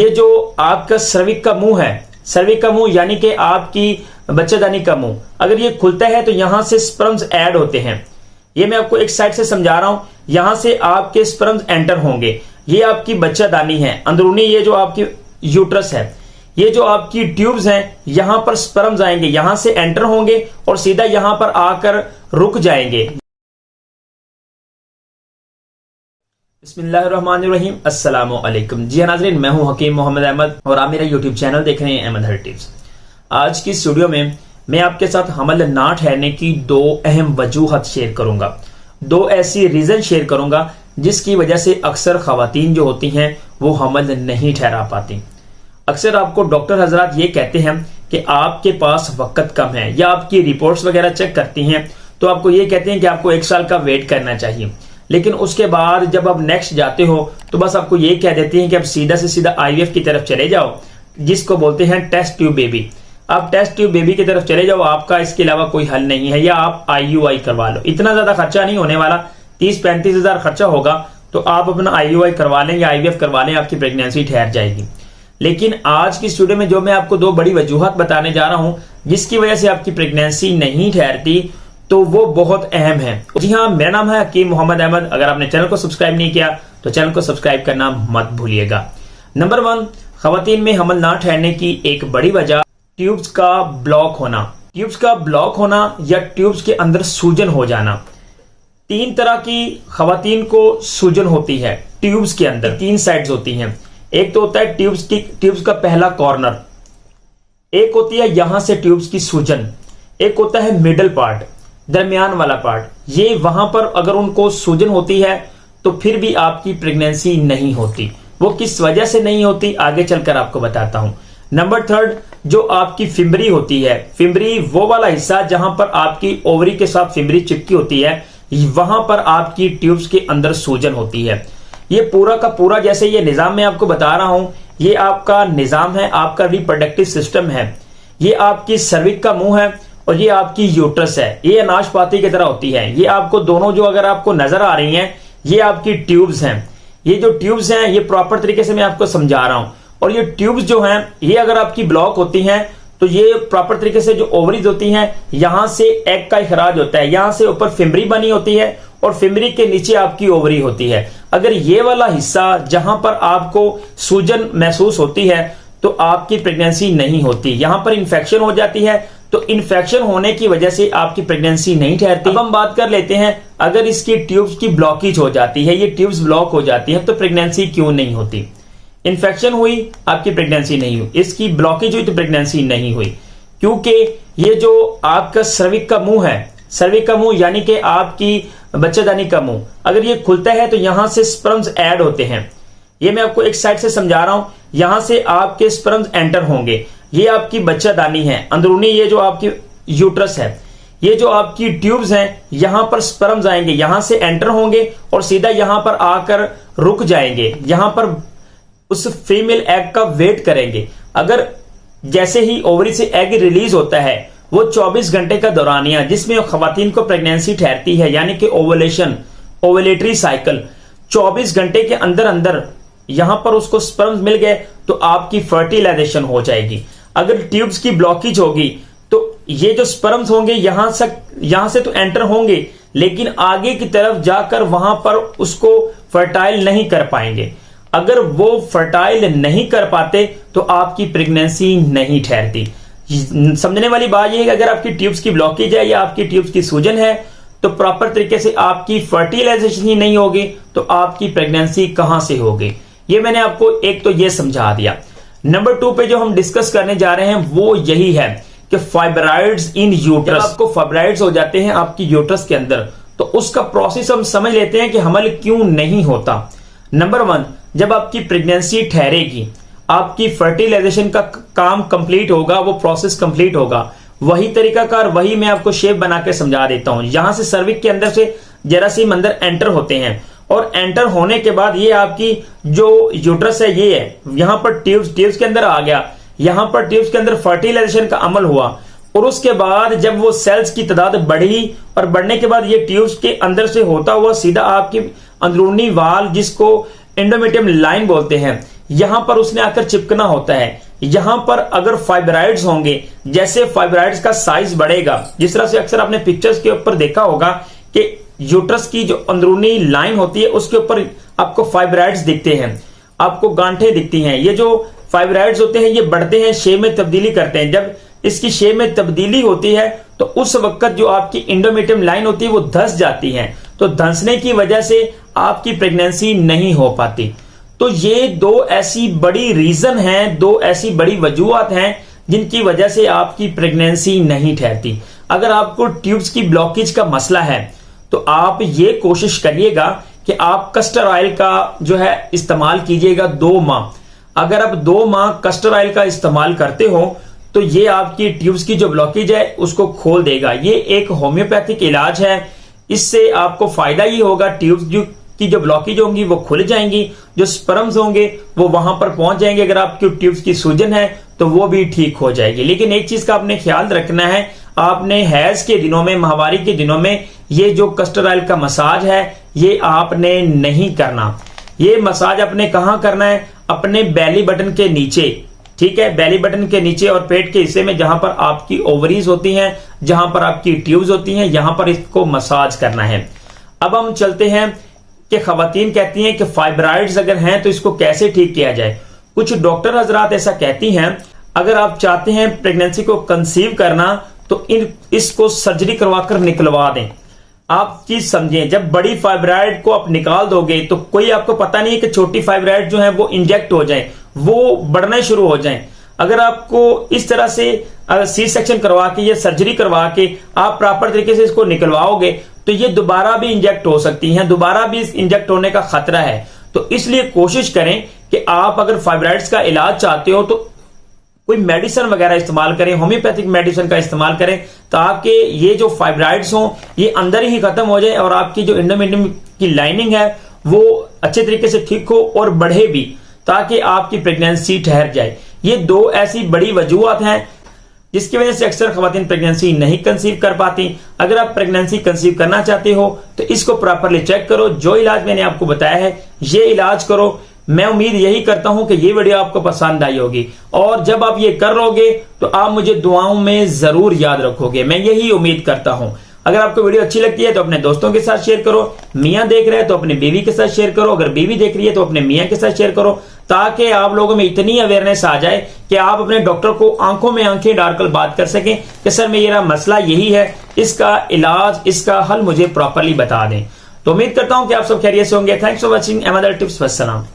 ये जो आपका सर्विक का मुंह है, सर्विक का मुंह यानी कि आपकी बच्चेदानी का मुंह, अगर ये खुलता है तो यहां से स्पर्म्स ऐड होते हैं। ये मैं आपको एक साइड से समझा रहा हूं, यहां से आपके स्पर्म्स एंटर होंगे। ये आपकी बच्चेदानी है, अंदरूनी ये जो आपकी यूट्रस है, ये जो आपकी ट्यूब्स हैं, यहां पर स्पर्म्स आएंगे, यहां से एंटर होंगे और सीधा यहां पर आकर रुक जाएंगे। बिस्मिल्लाहिर्रहमानिर्रहीम, अस्सलामु अलैकुम। जी नाज़रीन, मैं हूं हकीम मोहम्मद अहमद और आप मेरा यूट्यूब चैनल देख रहे हैं अहमद हर टिप्स। आज की इस वीडियो में मैं आपके साथ हमल ना ठहरने की दो अहम वजूहत शेयर करूंगा, दो ऐसी रीजन शेयर करूंगा जिसकी वजह से अक्सर खवातीन जो होती हैं वो हमल नहीं ठहरा पाती। अक्सर आपको डॉक्टर हजरात ये कहते हैं कि आपके पास वक्त कम है, या आपकी रिपोर्ट्स वगैरह चेक करती हैं तो आपको ये कहते हैं कि आपको 1 साल का वेट करना चाहिए, लेकिन उसके बाद जब आप नेक्स्ट जाते हो तो बस आपको ये कह देते हैं कि आप सीधा से सीधा IVF की तरफ चले जाओ, जिसको बोलते हैं टेस्ट ट्यूब बेबी। आप टेस्ट ट्यूब बेबी की तरफ चले जाओ, आपका इसके अलावा कोई हल नहीं है, या आप IUI करवा लो। इतना ज्यादा खर्चा नहीं होने वाला, 30-35 हजार खर्चा होगा, तो आप अपना IUI करवा लें या IVF करवा लें, आपकी प्रेगनेंसी ठहर जाएगी। लेकिन आज की स्टूडियो में जो मैं आपको दो बड़ी वजूहत बताने जा रहा हूं जिसकी वजह से आपकी प्रेगनेंसी नहीं ठहरती, तो वो बहुत अहम है। जी हाँ, मेरा नाम है हकीम मोहम्मद अहमद। अगर आपने चैनल को सब्सक्राइब नहीं किया तो चैनल को सब्सक्राइब करना मत भूलिएगा। नंबर 1, खवातीन में हमल ना ठहरने की एक बड़ी वजह ट्यूब्स का ब्लॉक होना। ट्यूब्स का ब्लॉक होना या ट्यूब्स के अंदर सूजन हो जाना। 3 तरह की खवातीन को सूजन होती है ट्यूब्स के अंदर। 3 साइड्स होती हैं। एक तो होता है ट्यूब्स का पहला कॉर्नर, एक होती है यहां से ट्यूब्स की सूजन, एक होता है मिडल पार्ट, दरमियान वाला पार्ट। ये वहां पर अगर उनको सूजन होती है तो फिर भी आपकी प्रेगनेंसी नहीं होती। वो किस वजह से नहीं होती आगे चलकर आपको बताता हूं। नंबर 3, जो आपकी फिम्बरी होती है, फिम्बरी वो वाला हिस्सा जहां पर आपकी ओवरी के साथ फिम्बरी चिपकी होती है, वहां पर आपकी ट्यूब्स के अंदर सूजन होती है। ये पूरा का पूरा जैसे ये निजाम मैं आपको बता रहा हूं, ये आपका निजाम है, आपका रिप्रोडक्टिव सिस्टम है। ये आपकी सर्विक का मुंह है और ये आपकी यूट्रस है। ये अनाशपाती की तरह होती है। ये आपको दोनों जो अगर आपको नजर आ रही हैं, ये आपकी ट्यूब्स हैं। ये जो ट्यूब्स हैं ये प्रॉपर तरीके से मैं आपको समझा रहा हूं। और ये ट्यूब्स जो हैं ये अगर आपकी ब्लॉक होती हैं तो ये प्रॉपर तरीके से जो ओवरीज होती हैं, यहां से एग का इखराज होता है, यहां से ऊपर फिम्बरी बनी होती है और फिम्बरी के नीचे आपकी ओवरी होती है। अगर ये वाला हिस्सा जहां पर आपको सूजन महसूस होती है तो आपकी प्रेगनेंसी नहीं होती, यहां पर इंफेक्शन हो जाती है। तो इन्फेक्शन होने की वजह से आपकी प्रेगनेंसी नहीं ठहरती। अब हम बात कर लेते हैं, अगर इसकी ट्यूब्स की ब्लॉकेज हो जाती है, ये ट्यूब्स ब्लॉक हो जाती है, तो प्रेगनेंसी क्यों नहीं होती? इन्फेक्शन हुई, आपकी प्रेगनेंसी नहीं हुई। इसकी ब्लॉकेज हुई तो प्रेगनेंसी नहीं हुई, क्योंकि ये जो आपका सर्विक का मुंह है, सर्विक का मुंह यानी कि आपकी बच्चेदानी का मुंह, अगर ये खुलता है तो यहां से स्पर्म्स ऐड होते हैं। ये मैं आपको एक साइड से समझा रहा हूं, यहां से आपके स्पर्म्स एंटर होंगे। ये आपकी बच्चेदानी है, अंदरूनी ये जो आपकी यूट्रस है, ये जो आपकी ट्यूब्स हैं, यहां पर स्पर्म्स आएंगे, यहां से एंटर होंगे और सीधा यहां पर आकर रुक जाएंगे, यहां पर उस फीमेल एग का वेट करेंगे। अगर जैसे ही ओवरी से एग रिलीज होता है, वो 24 घंटे का दौरानिया जिसमें खवातीन को प्रेगनेंसी ठहरती है, यानी कि ओवुलेशन, ओवुलेटरी साइकिल, 24 घंटे के अंदर अंदर यहां पर उसको स्पर्म्स मिल गए तो आपकी फर्टिलाइजेशन हो जाएगी। अगर ट्यूब्स की ब्लॉकेज होगी तो ये जो स्पर्म्स होंगे यहां से तो एंटर होंगे, लेकिन आगे की तरफ जाकर वहां पर उसको फर्टाइल नहीं कर पाएंगे। अगर वो फर्टाइल नहीं कर पाते तो आपकी प्रेगनेंसी नहीं ठहरती। समझने वाली बात यह है कि अगर आपकी ट्यूब्स की ब्लॉकेज है या आपकी ट्यूब्स की सूजन है तो प्रॉपर तरीके से आपकी फर्टिलाइजेशन ही नहीं होगी, तो आपकी प्रेगनेंसी कहां से होगी? ये मैंने आपको एक तो ये समझा दिया। नंबर 2 पे जो हम डिस्कस करने जा रहे हैं वो यही है कि फाइब्राइड्स इन यूट्रस। आपको फाइब्राइड्स हो जाते हैं आपकी यूट्रस के अंदर, तो उसका प्रोसेस हम समझ लेते हैं कि हमल क्यों नहीं होता। नंबर 1, जब आपकी प्रेगनेंसी ठहरेगी, आपकी फर्टिलाइजेशन का काम कंप्लीट होगा, वो प्रोसेस कंप्लीट होगा, वही तरीकाकार, वही मैं आपको शेप बना के समझा देता हूं। यहां से सर्विक के अंदर से जरासीम अंदर एंटर होते हैं और एंटर होने के बाद ये आपकी जो यूट्रस है ये है, यहां पर ट्यूब्स के अंदर आ गया, यहां पर ट्यूब्स के अंदर फर्टिलाइजेशन का अमल हुआ और उसके बाद जब वो सेल्स की तादाद बढ़ी और बढ़ने के बाद ये ट्यूब्स के अंदर से होता हुआ सीधा आपकी अंदरूनी वाल, जिसको एंडोमेट्रियम लाइन बोलते हैं, यहां पर उसने आकर चिपकना होता है। यहां पर अगर फाइब्राइड्स होंगे, जैसे फाइब्राइड्स का साइज बढ़ेगा, जिस तरह से अक्सर आपने पिक्चर्स के ऊपर देखा होगा कि यूट्रस की जो अंदरूनी लाइन होती है उसके ऊपर आपको फाइब्राइड्स दिखते हैं, आपको गांठें दिखती हैं। ये जो फाइब्राइड्स होते हैं ये बढ़ते हैं, शेप में तब्दीली करते हैं। जब इसकी शेप में तब्दीली होती है तो उस वक्त जो आपकी इंडोमेट्रियम लाइन होती है वो धंस जाती है, तो धंसने की वजह से आपकी प्रेगनेंसी नहीं हो पाती। तो ये दो ऐसी बड़ी रीजन हैं, दो ऐसी बड़ी वजूहत हैं जिनकी वजह से आपकी प्रेगनेंसी नहीं ठहरती। अगर आपको ट्यूब्स की ब्लॉकेज का मसला है तो आप ये कोशिश करिएगा कि आप कस्टर ऑयल का जो है इस्तेमाल कीजिएगा 2 माह। अगर आप 2 माह कस्टर ऑयल का इस्तेमाल करते हो तो ये आपकी ट्यूब्स की जो ब्लॉकेज है उसको खोल देगा। ये एक होम्योपैथिक इलाज है, इससे आपको फायदा ये होगा, ट्यूब्स की जो ब्लॉकेज होंगी वो खुल जाएंगी, जो स्पर्म्स होंगे वो वहां पर पहुंच जाएंगे। अगर आपकी ट्यूब्स की सूजन है तो वो भी ठीक हो जाएगी। लेकिन एक चीज का आपने ख्याल रखना है, आपने हैज के दिनों में, माहवारी के दिनों में ये जो कस्टर ऑयल का मसाज है ये आपने नहीं करना। ये मसाज आपने कहां करना है? अपने बेली बटन के नीचे, ठीक है, बेली बटन के नीचे और पेट के हिस्से में जहां पर आपकी ओवरीज होती हैं, जहां पर आपकी ट्यूब्स होती हैं, यहां पर इसको मसाज करना है। अब हम चलते हैं कि खवातीन कहती हैं कि फाइब्राइड्स अगर हैं तो इसको कैसे ठीक किया जाए। कुछ डॉक्टर हजरात ऐसा कहती हैं, अगर आप चाहते हैं प्रेगनेंसी को कंसीव करना तो इसको सर्जरी करवाकर निकलवा दें। आप चीज समझें, जब बड़ी फाइब्राइड को आप निकाल दोगे तो कोई आपको पता नहीं है कि छोटी फाइब्राइड जो है वो इंजेक्ट हो जाए, वो बढ़ना शुरू हो जाए। अगर आपको इस तरह से सी सेक्शन करवा के या सर्जरी करवा के आप प्रॉपर तरीके से इसको निकलवाओगे तो ये दोबारा भी इंजेक्ट हो सकती हैं, दोबारा भी इंजेक्ट होने का खतरा है। तो इसलिए कोशिश करें कि आप अगर फाइब्राइड्स का इलाज चाहते हो तो कोई मेडिसिन वगैरह इस्तेमाल करें, होम्योपैथिक मेडिसिन का इस्तेमाल करें, ताकि ये जो फाइब्राइड्स हों ये अंदर ही खत्म हो जाए और आपकी जो इंडोमेट्रियम की लाइनिंग है वो अच्छे तरीके से ठीक हो और बढ़े भी, ताकि आपकी प्रेगनेंसी ठहर जाए। ये दो ऐसी बड़ी वजूहत हैं जिसकी वजह से अक्सर खवातीन प्रेगनेंसी नहीं कंसीव कर पाती। अगर आप प्रेगनेंसी कंसीव करना चाहते हो तो इसको प्रॉपरली चेक करो। जो इलाज मैंने आपको बताया है ये इलाज करो। मैं उम्मीद यही करता हूं कि ये वीडियो आपको पसंद आई होगी, और जब आप ये कर लोगे तो आप मुझे दुआओं में जरूर याद रखोगे, मैं यही उम्मीद करता हूं। अगर आपको वीडियो अच्छी लगती है तो अपने दोस्तों के साथ शेयर करो। मियां देख रहे हैं तो अपनी बीवी के साथ शेयर करो, अगर बीवी देख रही है तो अपने मियां के साथ शेयर करो, ताकि आप लोगों में इतनी अवेयरनेस आ जाए कि आप अपने डॉक्टर को आंखों में आंखें डालकर बात कर सकें कि सर मेरा मसला यही है, इसका इलाज, इसका हल मुझे प्रॉपरली बता दें। तो उम्मीद करता हूं कि आप सब खैरियत से होंगे। Thanks for watching Ahmed tips. वस्सलाम।